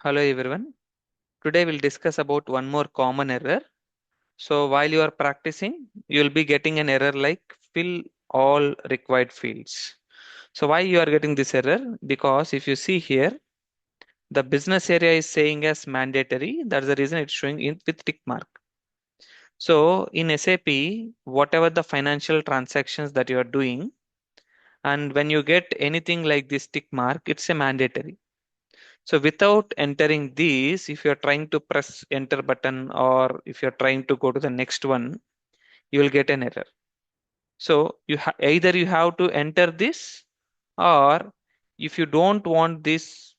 Hello everyone. Today we'll discuss about one more common error. So while you are practicing, you'll be getting an error like fill all required fields. So why you are getting this error? Because if you see here, the business area is saying as mandatory. That's the reason it's showing in with tick mark. So in SAP, whatever the financial transactions that you are doing, and when you get anything like this tick mark, it's a mandatory. So without entering these, if you're trying to press enter button or if you're trying to go to the next one, you will get an error. So either you have to enter this, or if you don't want this,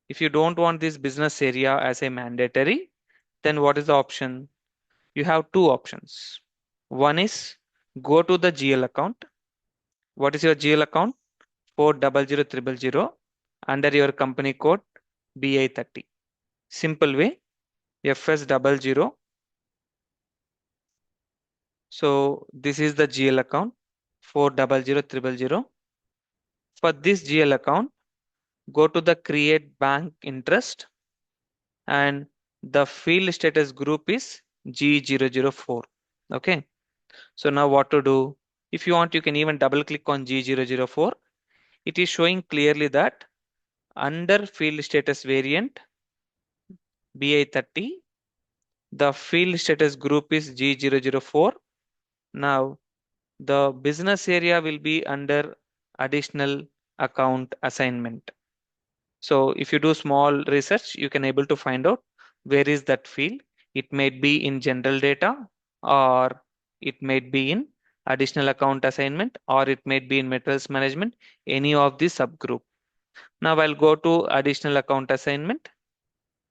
if you don't want this business area as a mandatory, then what is the option? You have two options. One is go to the GL account. What is your GL account? 400000 under your company code BI30. Simple way. FS00. So this is the GL account 400000. For this GL account, go to the create bank interest and the field status group is G004. Okay. So now what to do? If you want, you can even double click on G004. It is showing clearly that under field status variant BI30, the field status group is G004. Now the business area will be under additional account assignment. So if you do small research, you can able to find out where is that field. It may be in general data, or it may be in additional account assignment, or it may be in materials management, any of the subgroup. Now I'll go to additional account assignment.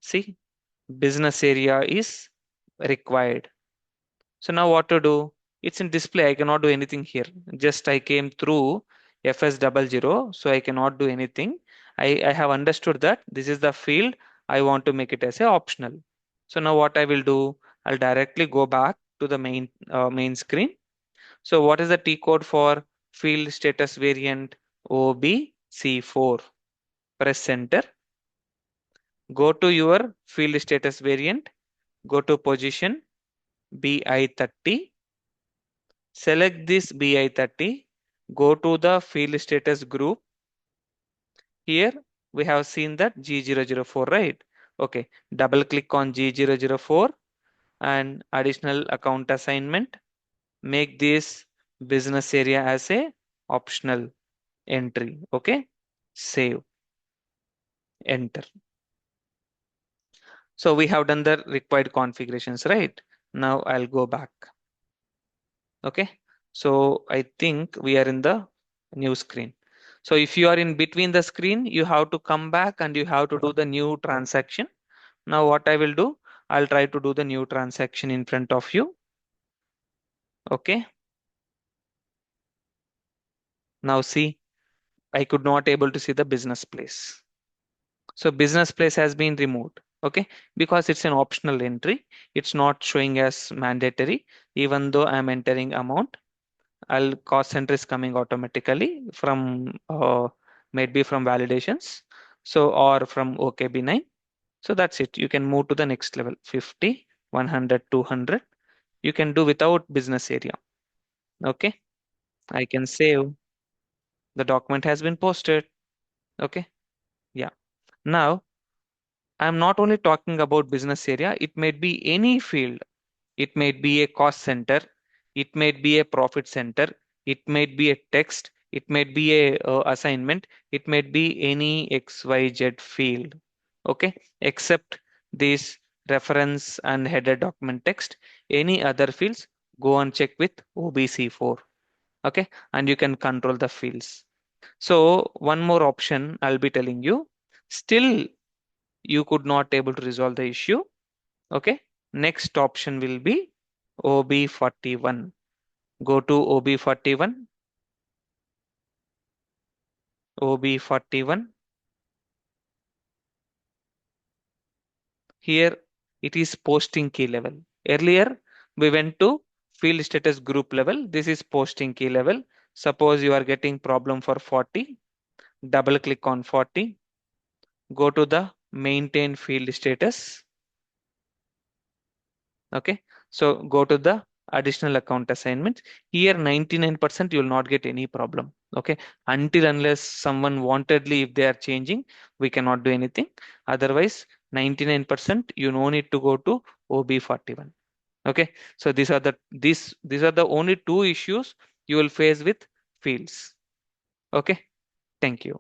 See, business area is required. So now what to do? It's in display. I cannot do anything here. Just I came through FS00, so I cannot do anything. I have understood that this is the field. I want to make it as a optional. So now what I will do? I'll directly go back to the main screen. So what is the T code for field status variant OBC4? Press enter. Go to your field status variant. Go to position BI30. Select this BI30, go to the field status group. Here we have seen that G004, right? Okay, double click on G004 and additional account assignment. Make this business area as a optional entry. Okay, save, enter. So we have done the required configurations, right? Now I'll go back. Okay, so I think we are in the new screen. So if you are in between the screen, you have to come back and you have to do the new transaction. Now what I will do, I'll try to do the new transaction in front of you. Okay, now see, I could not able to see the business place. So business place has been removed. Okay, because it's an optional entry. It's not showing as mandatory, even though I'm entering amount. I'll cost center is coming automatically from maybe from validations. So or from OKB9. So that's it. You can move to the next level 50, 100, 200. You can do without business area. Okay. I can save. The document has been posted. Okay. Yeah. Now I'm not only talking about business area. It may be any field. It may be a cost center. It may be a profit center. It may be a text. It may be a assignment. It may be any XYZ field. Okay, except this reference and header document text. Any other fields, go and check with OBC4. Okay, and you can control the fields. So one more option I'll be telling you. Still, you could not able to resolve the issue. Okay, next option will be OB41. Go to OB41, OB41. Here it is posting key level. Earlier we went to field status group level. This is posting key level. Suppose you are getting problem for 40. Double click on 40. Go to the maintain field status. Okay, so go to the additional account assignments. Here 99% you will not get any problem. Okay, until unless someone wantedly, if they are changing, we cannot do anything. Otherwise 99% you no need to go to OB41. Okay, so these are the only two issues you will face with fields. Okay, thank you.